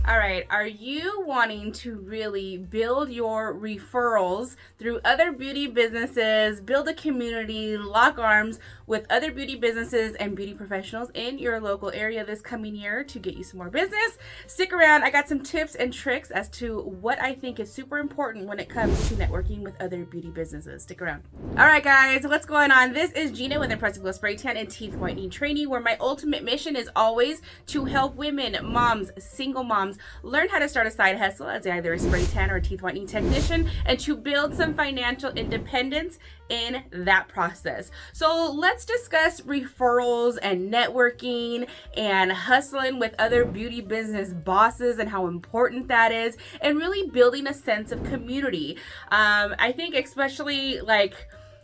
All right, are you wanting to really build your referrals through other beauty businesses, build a community, lock arms with other beauty businesses and beauty professionals in your local area this coming year to get you some more business? Stick around. I got some tips and tricks as to what I think is super important when it comes to networking with other beauty businesses. Stick around. All right, guys, what's going on? This is Gina with Impressive Glow Spray Tan and Teeth Whitening Training, where my ultimate mission is always to help women, moms, single moms, learn how to start a side hustle as either a spray tan or a teeth whitening technician and to build some financial independence in that process. So let's discuss referrals and networking and hustling with other beauty business bosses and how important that is, and really building a sense of community. I think especially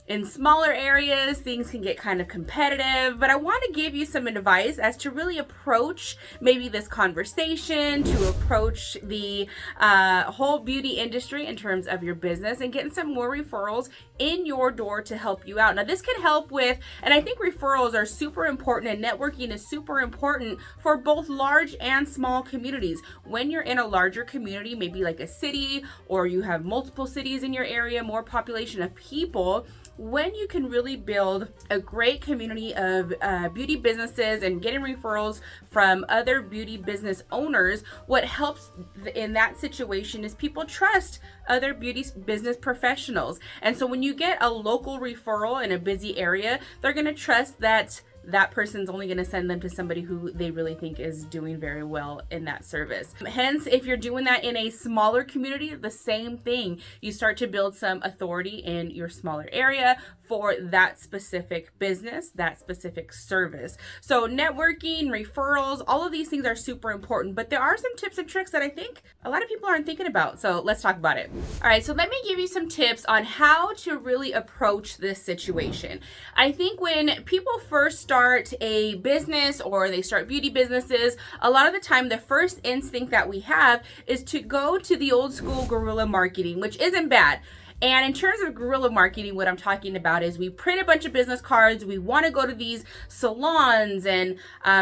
in smaller areas, things can get kind of competitive, but I want to give you some advice as to really approach maybe this conversation, to approach the whole beauty industry in terms of your business and getting some more referrals in your door to help you out. Now, this can help with, and I think referrals are super important and networking is super important for both large and small communities. When you're in a larger community, maybe like a city, or you have multiple cities in your area, more population of people, when you can really build a great community of beauty businesses and getting referrals from other beauty business owners, what helps in that situation is people trust other beauty business professionals. And so when you get a local referral in a busy area, they're going to trust that that person's only going to send them to somebody who they really think is doing very well in that service. Hence, if you're doing that in a smaller community, the same thing. You start to build some authority in your smaller area for that specific business, that specific service. So networking, referrals, all of these things are super important, but there are some tips and tricks that I think a lot of people aren't thinking about. So let's talk about it. All right, so let me give you some tips on how to really approach this situation. I think when people first start a business or they start beauty businesses, a lot of the time the first instinct that we have is to go to the old school guerrilla marketing, which isn't bad. And in terms of guerrilla marketing, what I'm talking about is we print a bunch of business cards. We want to go to these salons and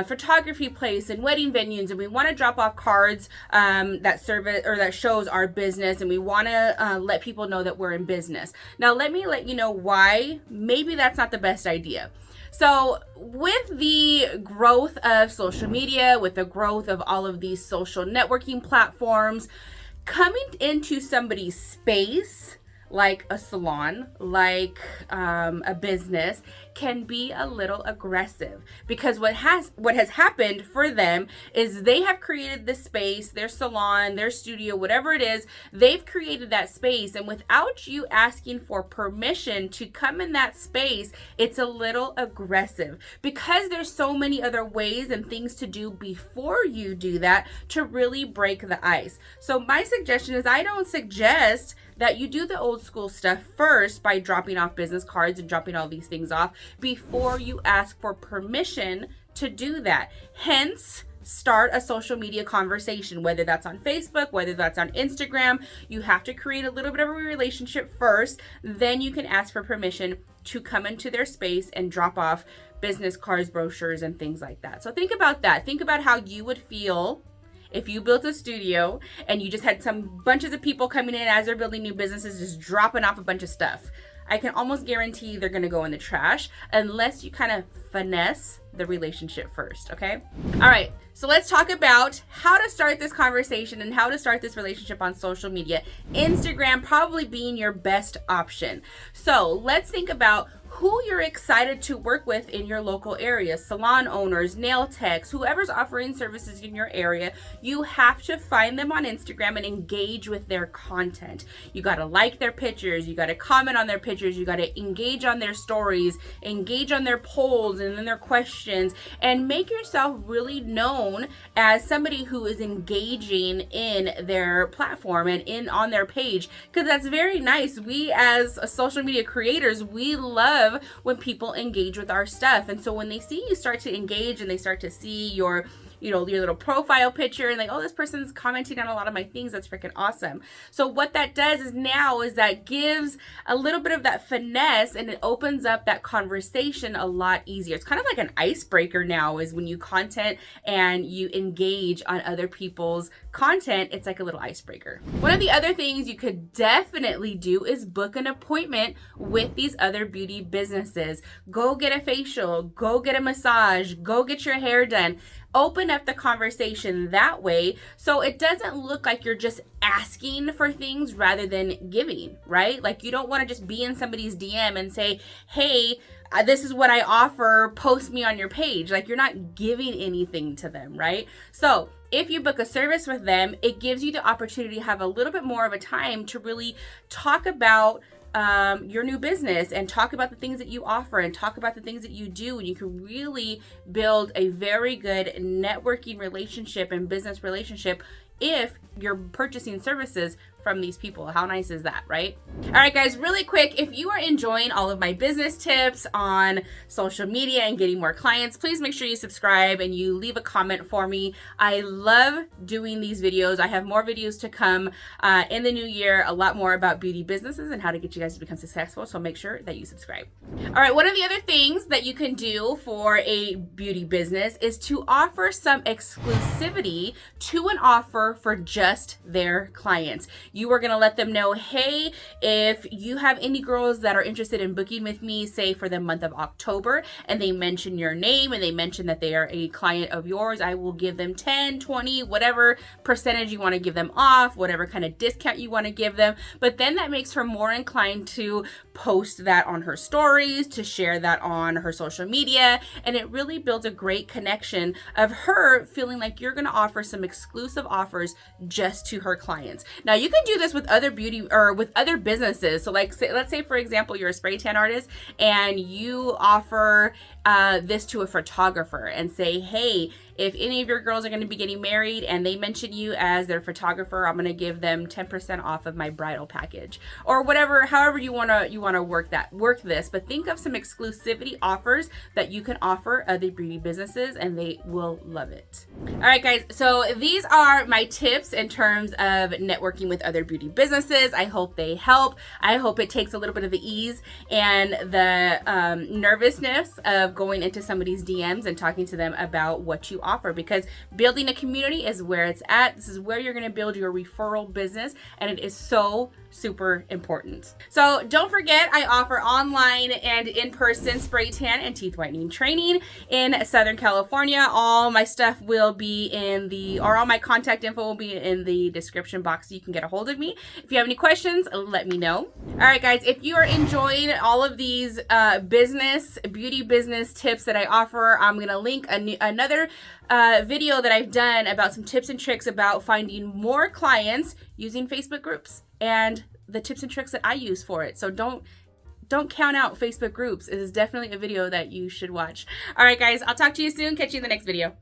photography place and wedding venues, and we want to drop off cards that service or that shows our business, and we want to let people know that we're in business. Now, let me let you know why maybe that's not the best idea. So with the growth of social media, with the growth of all of these social networking platforms, coming into somebody's space, like a salon, like a business, can be a little aggressive, because what has happened for them is they have created this space, their salon, their studio, whatever it is, they've created that space, and without you asking for permission to come in that space, it's a little aggressive, because there's so many other ways and things to do before you do that to really break the ice. So my suggestion is, I don't suggest that you do the old school stuff first by dropping off business cards and dropping all these things off before you ask for permission to do that. Hence, start a social media conversation, whether that's on Facebook, whether that's on Instagram. You have to create a little bit of a relationship first, then you can ask for permission to come into their space and drop off business cards, brochures, and things like that. So think about that. Think about how you would feel if you built a studio and you just had some bunches of people coming in as they're building new businesses, just dropping off a bunch of stuff. I can almost guarantee they're going to go in the trash unless you kind of finesse the relationship first, okay? All right, so let's talk about how to start this conversation and how to start this relationship on social media. Instagram probably being your best option. So let's think about who you're excited to work with in your local area. Salon owners, nail techs, whoever's offering services in your area. You have to find them on Instagram and engage with their content. You got to like their pictures, you got to comment on their pictures, you got to engage on their stories, engage on their polls and then their questions, and make yourself really known as somebody who is engaging in their platform and on their page, because that's very nice. We as social media creators, we love when people engage with our stuff. And so when they see you start to engage and they start to see your your little profile picture and like, oh, this person's commenting on a lot of my things. That's freaking awesome. So what that does is that gives a little bit of that finesse, and it opens up that conversation a lot easier. It's kind of like an icebreaker now, is when you content and you engage on other people's content, it's like a little icebreaker. One of the other things you could definitely do is book an appointment with these other beauty businesses. Go get a facial, go get a massage, go get your hair done. Open up the conversation that way, so it doesn't look like you're just asking for things rather than giving, right? Like, you don't want to just be in somebody's DM and say, hey, this is what I offer, post me on your page. Like, you're not giving anything to them, right? So if you book a service with them, it gives you the opportunity to have a little bit more of a time to really talk about your new business and talk about the things that you offer and talk about the things that you do. And you can really build a very good networking relationship and business relationship if you're purchasing services from these people. How nice is that, right? All right, guys, really quick, if you are enjoying all of my business tips on social media and getting more clients, please make sure you subscribe and you leave a comment for me. I love doing these videos. I have more videos to come in the new year, a lot more about beauty businesses and how to get you guys to become successful. So make sure that you subscribe. All right, one of the other things that you can do for a beauty business is to offer some exclusivity to an offer for just their clients. You are going to let them know, hey, if you have any girls that are interested in booking with me, say for the month of October, and they mention your name and they mention that they are a client of yours, I will give them 10, 20, whatever percentage you want to give them off, whatever kind of discount you want to give them. But then that makes her more inclined to post that on her stories, to share that on her social media. And it really builds a great connection of her feeling like you're going to offer some exclusive offers just to her clients. Now, you can do this with other beauty or with other businesses. So like, let's say, for example, you're a spray tan artist and you offer this to a photographer and say, hey, if any of your girls are going to be getting married and they mention you as their photographer, I'm going to give them 10% off of my bridal package, or whatever, however you want to work this. But think of some exclusivity offers that you can offer other beauty businesses and they will love it. All right, guys. So these are my tips in terms of networking with other beauty businesses. I hope they help. I hope it takes a little bit of the ease and the nervousness of going into somebody's DMs and talking to them about what you offer, because building a community is where it's at. This is where you're going to build your referral business, and it is so super important. So don't forget, I offer online and in-person spray tan and teeth whitening training in Southern California. All my stuff will be all my contact info will be in the description box so you can get a hold of me. If you have any questions, let me know. All right, guys, if you are enjoying all of these beauty business tips that I offer, I'm going to link another video that I've done about some tips and tricks about finding more clients using Facebook groups and the tips and tricks that I use for it. So don't count out Facebook groups. It is definitely a video that you should watch. All right, guys, I'll talk to you soon. Catch you in the next video.